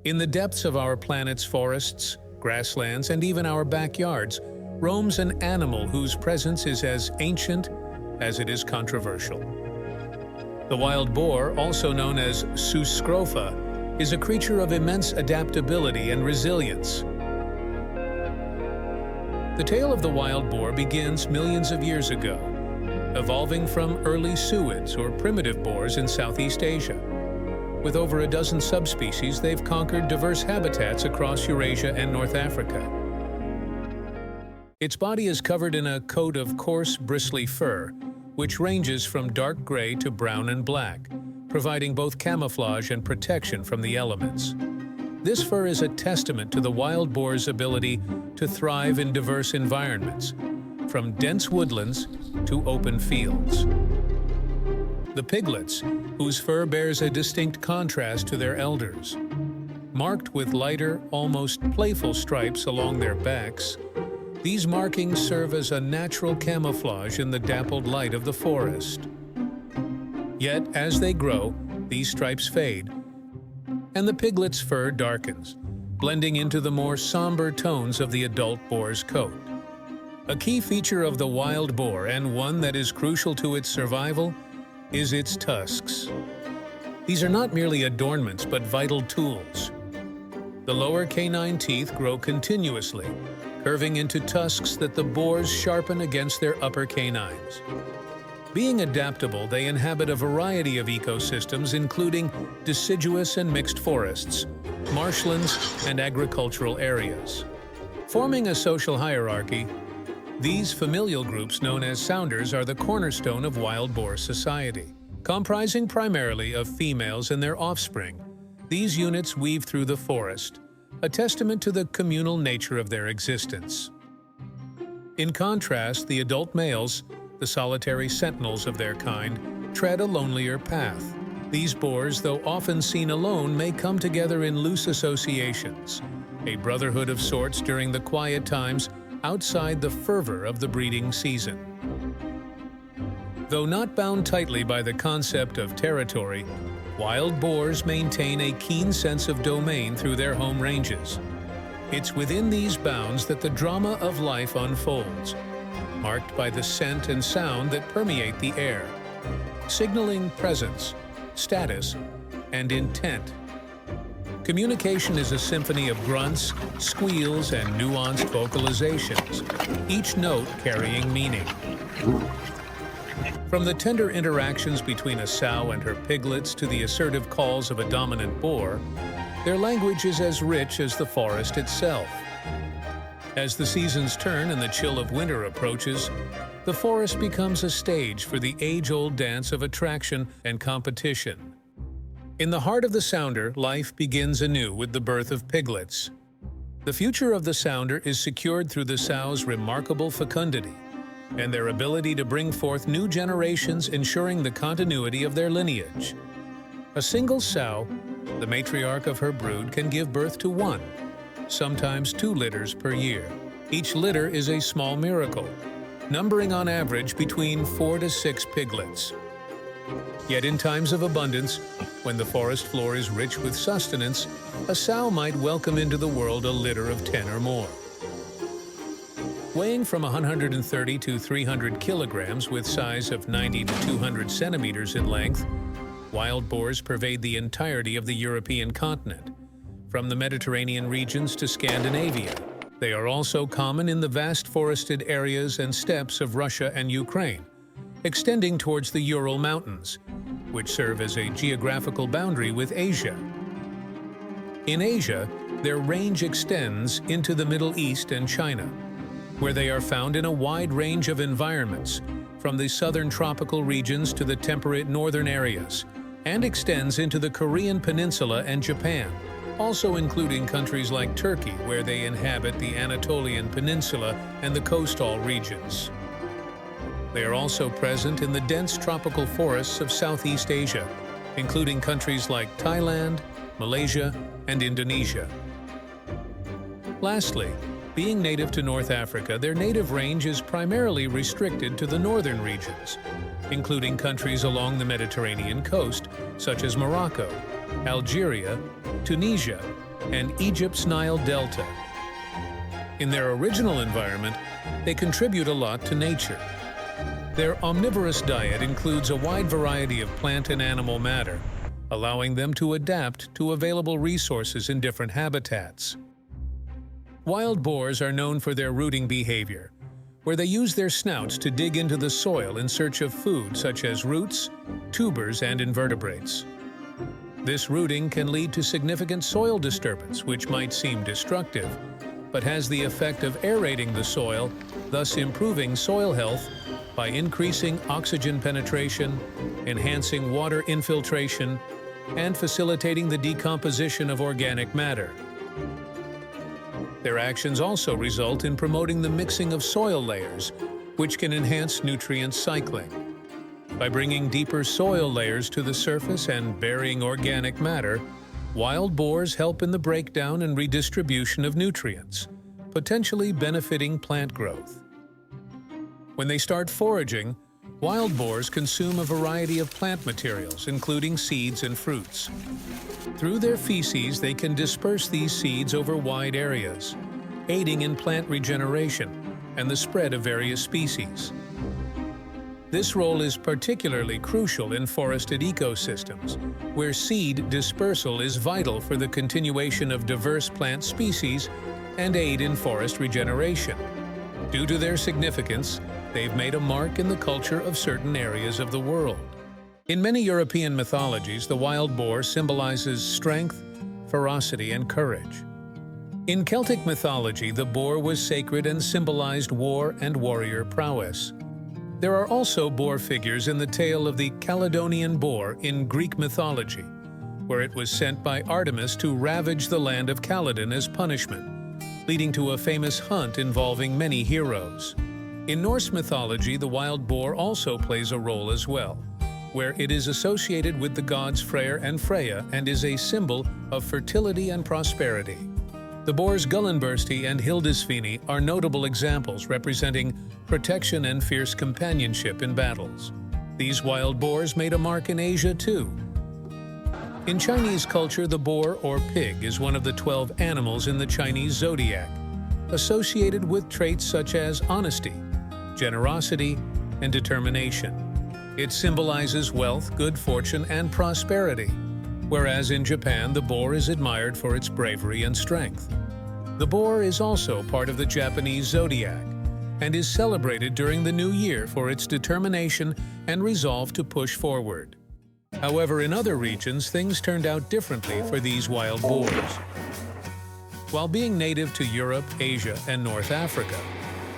In the depths of our planet's forests, grasslands, and even our backyards, roams an animal whose presence is as ancient as it is controversial. The wild boar, also known as Suscrofa, is a creature of immense adaptability and resilience. The tale of the wild boar begins millions of years ago, evolving from early suids or primitive boars in Southeast Asia. With over a dozen subspecies, they've conquered diverse habitats across Eurasia and North Africa. Its body is covered in a coat of coarse, bristly fur, which ranges from dark gray to brown and black, providing both camouflage and protection from the elements. This fur is a testament to the wild boar's ability to thrive in diverse environments, from dense woodlands to open fields. The piglets, whose fur bears a distinct contrast to their elders. Marked with lighter, almost playful stripes along their backs, these markings serve as a natural camouflage in the dappled light of the forest. Yet, as they grow, these stripes fade, and the piglet's fur darkens, blending into the more somber tones of the adult boar's coat. A key feature of the wild boar, and one that is crucial to its survival, is its tusks. These are not merely adornments, but vital tools. The lower canine teeth grow continuously, curving into tusks that the boars sharpen against their upper canines. Being adaptable, they inhabit a variety of ecosystems, including deciduous and mixed forests, marshlands, and agricultural areas. Forming a social hierarchy, these familial groups known as sounders are the cornerstone of wild boar society. Comprising primarily of females and their offspring, these units weave through the forest, a testament to the communal nature of their existence. In contrast, the adult males, the solitary sentinels of their kind, tread a lonelier path. These boars, though often seen alone, may come together in loose associations, a brotherhood of sorts during the quiet times outside the fervor of the breeding season. Though not bound tightly by the concept of territory, wild boars maintain a keen sense of domain through their home ranges. It's within these bounds that the drama of life unfolds, marked by the scent and sound that permeate the air, signaling presence, status, and intent. Communication is a symphony of grunts, squeals, and nuanced vocalizations, each note carrying meaning. From the tender interactions between a sow and her piglets to the assertive calls of a dominant boar, their language is as rich as the forest itself. As the seasons turn and the chill of winter approaches, the forest becomes a stage for the age-old dance of attraction and competition. In the heart of the sounder, life begins anew with the birth of piglets. The future of the sounder is secured through the sow's remarkable fecundity and their ability to bring forth new generations, ensuring the continuity of their lineage. A single sow, the matriarch of her brood, can give birth to one, sometimes two litters per year. Each litter is a small miracle, numbering on average between 4 to 6 piglets. Yet in times of abundance, when the forest floor is rich with sustenance, a sow might welcome into the world a litter of 10 or more. Weighing from 130 to 300 kilograms with size of 90 to 200 centimeters in length, wild boars pervade the entirety of the European continent, from the Mediterranean regions to Scandinavia. They are also common in the vast forested areas and steppes of Russia and Ukraine, extending towards the Ural Mountains, which serve as a geographical boundary with Asia. In Asia, their range extends into the Middle East and China, where they are found in a wide range of environments, from the southern tropical regions to the temperate northern areas, and extends into the Korean Peninsula and Japan, also including countries like Turkey, where they inhabit the Anatolian Peninsula and the coastal regions. They are also present in the dense tropical forests of Southeast Asia, including countries like Thailand, Malaysia, and Indonesia. Lastly, being native to North Africa, their native range is primarily restricted to the northern regions, including countries along the Mediterranean coast, such as Morocco, Algeria, Tunisia, and Egypt's Nile Delta. In their original environment, they contribute a lot to nature. Their omnivorous diet includes a wide variety of plant and animal matter, allowing them to adapt to available resources in different habitats. Wild boars are known for their rooting behavior, where they use their snouts to dig into the soil in search of food such as roots, tubers, and invertebrates. This rooting can lead to significant soil disturbance, which might seem destructive, but has the effect of aerating the soil, thus improving soil health by increasing oxygen penetration, enhancing water infiltration, and facilitating the decomposition of organic matter. Their actions also result in promoting the mixing of soil layers, which can enhance nutrient cycling. By bringing deeper soil layers to the surface and burying organic matter, wild boars help in the breakdown and redistribution of nutrients, potentially benefiting plant growth. When they start foraging, wild boars consume a variety of plant materials, including seeds and fruits. Through their feces, they can disperse these seeds over wide areas, aiding in plant regeneration and the spread of various species. This role is particularly crucial in forested ecosystems, where seed dispersal is vital for the continuation of diverse plant species and aid in forest regeneration. Due to their significance, they've made a mark in the culture of certain areas of the world. In many European mythologies, the wild boar symbolizes strength, ferocity, and courage. In Celtic mythology, the boar was sacred and symbolized war and warrior prowess. There are also boar figures in the tale of the Caledonian boar in Greek mythology, where it was sent by Artemis to ravage the land of Caledon as punishment, leading to a famous hunt involving many heroes. In Norse mythology, the wild boar also plays a role as well, where it is associated with the gods Freyr and Freya and is a symbol of fertility and prosperity. The boars Gullinbursti and Hildisvíni are notable examples representing protection and fierce companionship in battles. These wild boars made a mark in Asia too. In Chinese culture, the boar or pig is one of the 12 animals in the Chinese zodiac, associated with traits such as honesty, generosity, and determination. It symbolizes wealth, good fortune, and prosperity, whereas in Japan, the boar is admired for its bravery and strength. The boar is also part of the Japanese zodiac and is celebrated during the new year for its determination and resolve to push forward. However, in other regions, things turned out differently for these wild boars. While being native to Europe, Asia, and North Africa,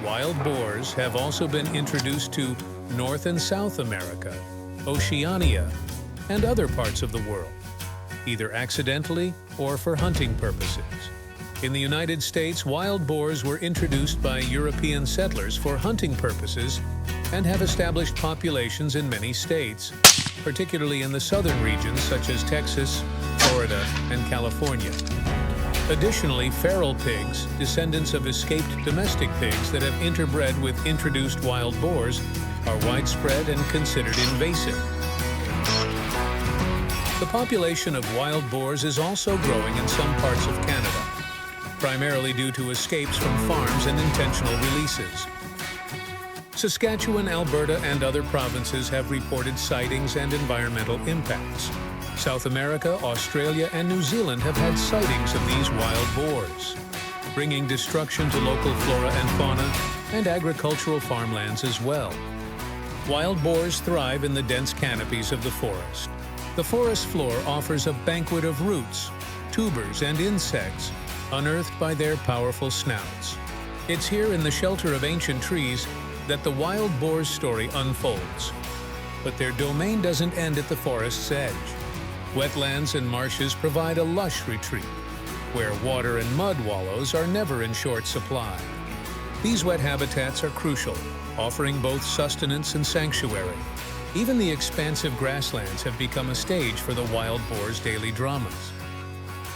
wild boars have also been introduced to North and South America, Oceania, and other parts of the world, either accidentally or for hunting purposes. In the United States, wild boars were introduced by European settlers for hunting purposes and have established populations in many states, particularly in the southern regions such as Texas, Florida, and California. Additionally, feral pigs, descendants of escaped domestic pigs that have interbred with introduced wild boars, are widespread and considered invasive. The population of wild boars is also growing in some parts of Canada, primarily due to escapes from farms and intentional releases. Saskatchewan, Alberta, and other provinces have reported sightings and environmental impacts. South America, Australia, and New Zealand have had sightings of these wild boars, bringing destruction to local flora and fauna and agricultural farmlands as well. Wild boars thrive in the dense canopies of the forest. The forest floor offers a banquet of roots, tubers, and insects unearthed by their powerful snouts. It's here in the shelter of ancient trees that the wild boar's story unfolds. But their domain doesn't end at the forest's edge. Wetlands and marshes provide a lush retreat, where water and mud wallows are never in short supply. These wet habitats are crucial, offering both sustenance and sanctuary. Even the expansive grasslands have become a stage for the wild boar's daily dramas.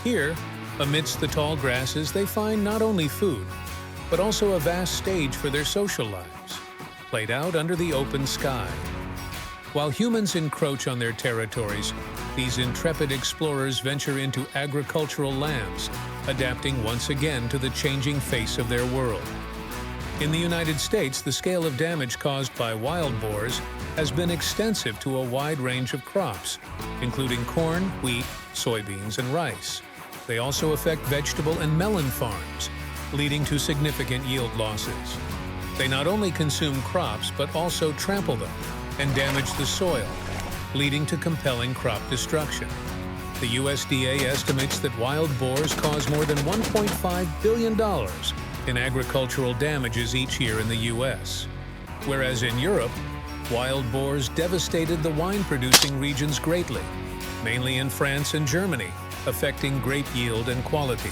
Here, amidst the tall grasses, they find not only food, but also a vast stage for their social lives, played out under the open sky. While humans encroach on their territories, these intrepid explorers venture into agricultural lands, adapting once again to the changing face of their world. In the United States, the scale of damage caused by wild boars has been extensive to a wide range of crops, including corn, wheat, soybeans, and rice. They also affect vegetable and melon farms, leading to significant yield losses. They not only consume crops, but also trample them and damage the soil, leading to compelling crop destruction. The USDA estimates that wild boars cause more than $1.5 billion in agricultural damages each year in the U.S., whereas in Europe, wild boars devastated the wine-producing regions greatly, mainly in France and Germany, affecting grape yield and quality.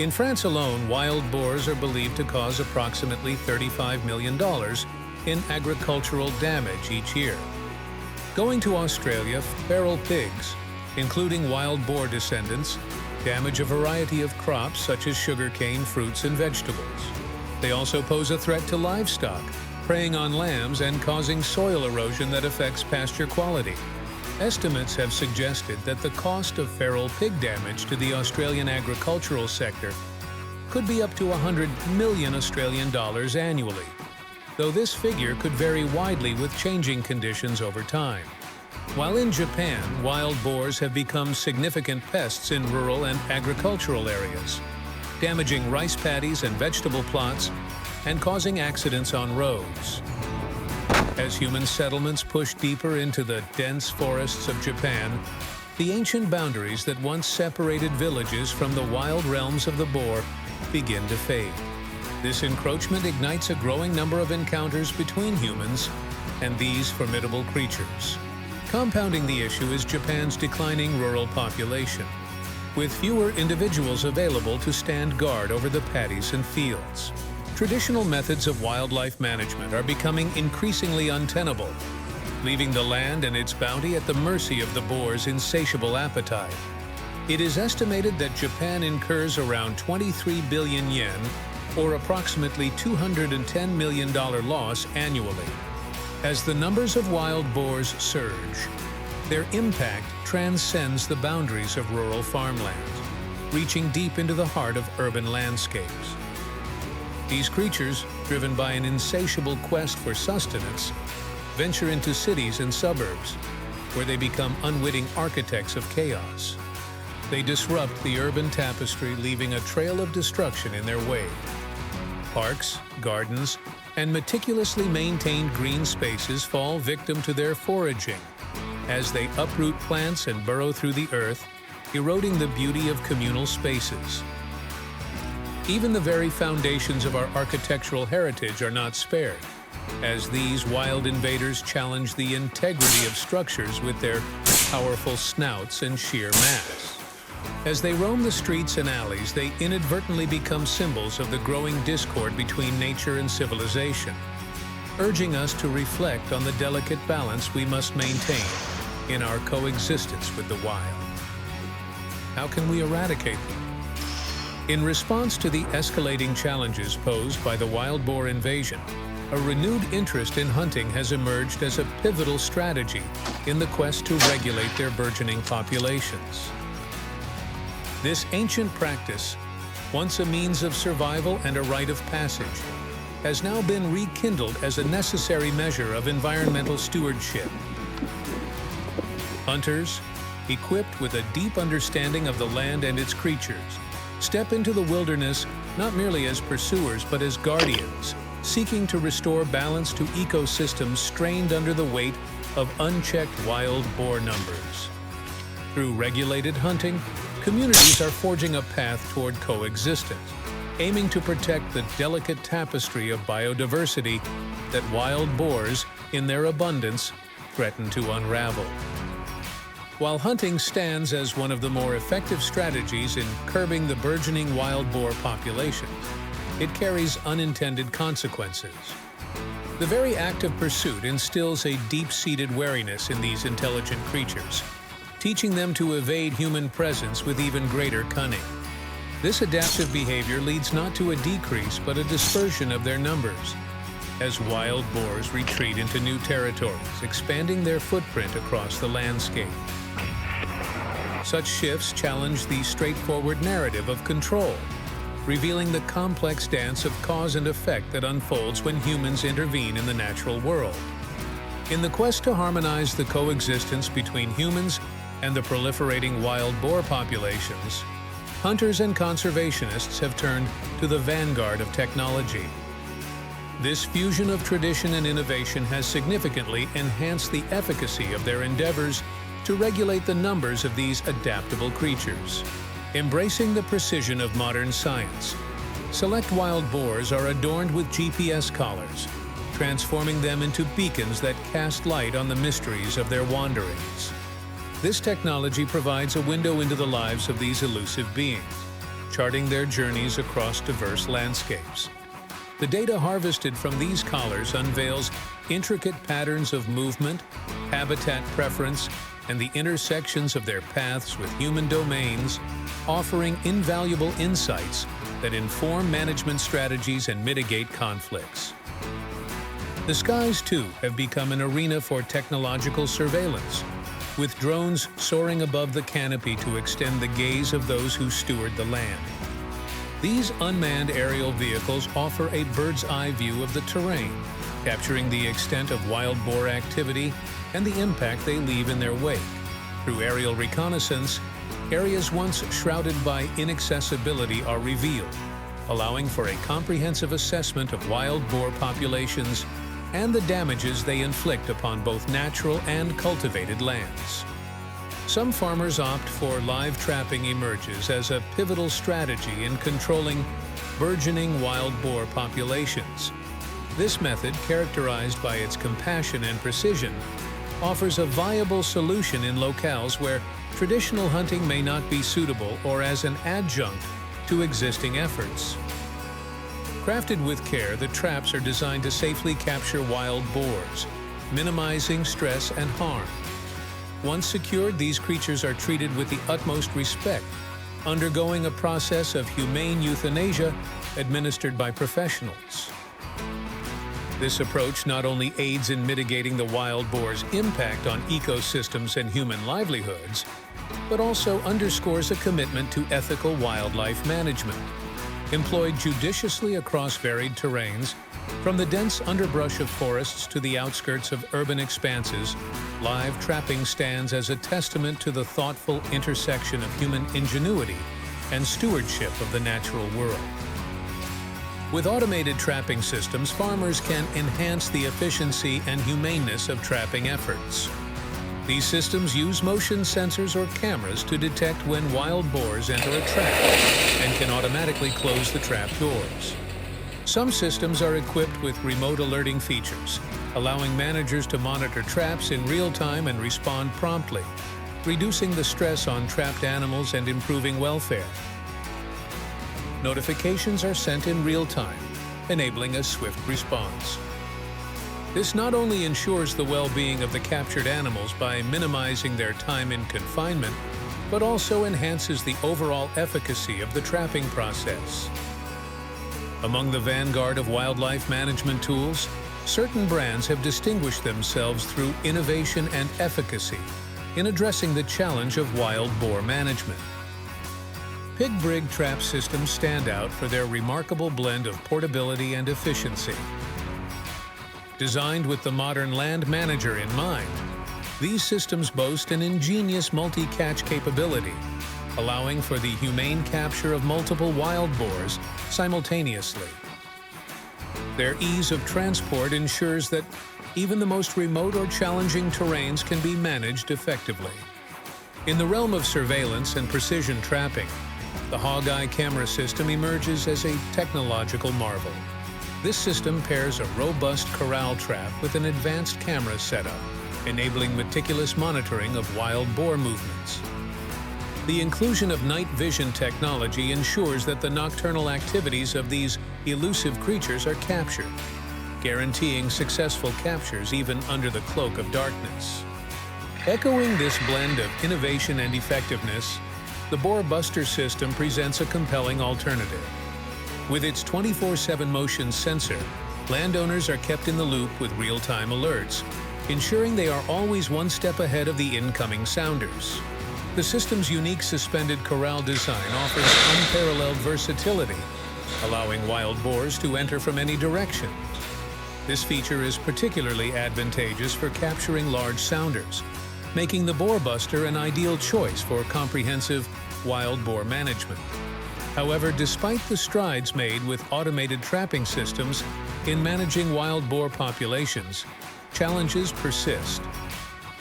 In France alone, wild boars are believed to cause approximately $35 million in agricultural damage each year. Going to Australia, feral pigs, including wild boar descendants, damage a variety of crops such as sugarcane, fruits, and vegetables. They also pose a threat to livestock, preying on lambs and causing soil erosion that affects pasture quality. Estimates have suggested that the cost of feral pig damage to the Australian agricultural sector could be up to 100 million Australian dollars annually, though this figure could vary widely with changing conditions over time. While in Japan, wild boars have become significant pests in rural and agricultural areas, damaging rice paddies and vegetable plots and causing accidents on roads. As human settlements push deeper into the dense forests of Japan, the ancient boundaries that once separated villages from the wild realms of the boar begin to fade. This encroachment ignites a growing number of encounters between humans and these formidable creatures. Compounding the issue is Japan's declining rural population, with fewer individuals available to stand guard over the paddies and fields. Traditional methods of wildlife management are becoming increasingly untenable, leaving the land and its bounty at the mercy of the boar's insatiable appetite. It is estimated that Japan incurs around 23 billion yen, or approximately $210 million loss annually. As the numbers of wild boars surge, their impact transcends the boundaries of rural farmland, reaching deep into the heart of urban landscapes. These creatures, driven by an insatiable quest for sustenance, venture into cities and suburbs, where they become unwitting architects of chaos. They disrupt the urban tapestry, leaving a trail of destruction in their wake. Parks, gardens, and meticulously maintained green spaces fall victim to their foraging, as they uproot plants and burrow through the earth, eroding the beauty of communal spaces. Even the very foundations of our architectural heritage are not spared, as these wild invaders challenge the integrity of structures with their powerful snouts and sheer mass. As they roam the streets and alleys, they inadvertently become symbols of the growing discord between nature and civilization, urging us to reflect on the delicate balance we must maintain in our coexistence with the wild. How can we eradicate them? In response to the escalating challenges posed by the wild boar invasion, a renewed interest in hunting has emerged as a pivotal strategy in the quest to regulate their burgeoning populations. This ancient practice, once a means of survival and a rite of passage, has now been rekindled as a necessary measure of environmental stewardship. Hunters, equipped with a deep understanding of the land and its creatures, step into the wilderness not merely as pursuers but as guardians, seeking to restore balance to ecosystems strained under the weight of unchecked wild boar numbers. Through regulated hunting, communities are forging a path toward coexistence, aiming to protect the delicate tapestry of biodiversity that wild boars, in their abundance, threaten to unravel. While hunting stands as one of the more effective strategies in curbing the burgeoning wild boar populations, it carries unintended consequences. The very act of pursuit instills a deep-seated wariness in these intelligent creatures, teaching them to evade human presence with even greater cunning. This adaptive behavior leads not to a decrease but a dispersion of their numbers, as wild boars retreat into new territories, expanding their footprint across the landscape. Such shifts challenge the straightforward narrative of control, revealing the complex dance of cause and effect that unfolds when humans intervene in the natural world. In the quest to harmonize the coexistence between humans and the proliferating wild boar populations, hunters and conservationists have turned to the vanguard of technology. This fusion of tradition and innovation has significantly enhanced the efficacy of their endeavors to regulate the numbers of these adaptable creatures. Embracing the precision of modern science, select wild boars are adorned with GPS collars, transforming them into beacons that cast light on the mysteries of their wanderings. This technology provides a window into the lives of these elusive beings, charting their journeys across diverse landscapes. The data harvested from these collars unveils intricate patterns of movement, habitat preference, and the intersections of their paths with human domains, offering invaluable insights that inform management strategies and mitigate conflicts. The skies, too, have become an arena for technological surveillance, with drones soaring above the canopy to extend the gaze of those who steward the land. These unmanned aerial vehicles offer a bird's-eye view of the terrain, capturing the extent of wild boar activity and the impact they leave in their wake. Through aerial reconnaissance, areas once shrouded by inaccessibility are revealed, allowing for a comprehensive assessment of wild boar populations and the damages they inflict upon both natural and cultivated lands. Some farmers opt for live trapping emerges as a pivotal strategy in controlling burgeoning wild boar populations. This method, characterized by its compassion and precision, offers a viable solution in locales where traditional hunting may not be suitable or as an adjunct to existing efforts. Crafted with care, the traps are designed to safely capture wild boars, minimizing stress and harm. Once secured, these creatures are treated with the utmost respect, undergoing a process of humane euthanasia administered by professionals. This approach not only aids in mitigating the wild boar's impact on ecosystems and human livelihoods, but also underscores a commitment to ethical wildlife management. Employed judiciously across varied terrains, from the dense underbrush of forests to the outskirts of urban expanses, live trapping stands as a testament to the thoughtful intersection of human ingenuity and stewardship of the natural world. With automated trapping systems, farmers can enhance the efficiency and humaneness of trapping efforts. These systems use motion sensors or cameras to detect when wild boars enter a trap and can automatically close the trap doors. Some systems are equipped with remote alerting features, allowing managers to monitor traps in real time and respond promptly, reducing the stress on trapped animals and improving welfare. Notifications are sent in real time, enabling a swift response. This not only ensures the well-being of the captured animals by minimizing their time in confinement, but also enhances the overall efficacy of the trapping process. Among the vanguard of wildlife management tools, certain brands have distinguished themselves through innovation and efficacy in addressing the challenge of wild boar management. Pig Brig trap systems stand out for their remarkable blend of portability and efficiency. Designed with the modern land manager in mind, these systems boast an ingenious multi-catch capability, allowing for the humane capture of multiple wild boars simultaneously. Their ease of transport ensures that even the most remote or challenging terrains can be managed effectively. In the realm of surveillance and precision trapping, the Hog-Eye camera system emerges as a technological marvel. This system pairs a robust corral trap with an advanced camera setup, enabling meticulous monitoring of wild boar movements. The inclusion of night vision technology ensures that the nocturnal activities of these elusive creatures are captured, guaranteeing successful captures even under the cloak of darkness. Echoing this blend of innovation and effectiveness, the Boar Buster system presents a compelling alternative. With its 24/7 motion sensor, landowners are kept in the loop with real-time alerts, ensuring they are always one step ahead of the incoming sounders. The system's unique suspended corral design offers unparalleled versatility, allowing wild boars to enter from any direction. This feature is particularly advantageous for capturing large sounders, making the Boar Buster an ideal choice for comprehensive wild boar management. However, despite the strides made with automated trapping systems in managing wild boar populations, challenges persist,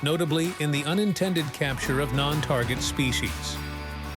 notably in the unintended capture of non-target species.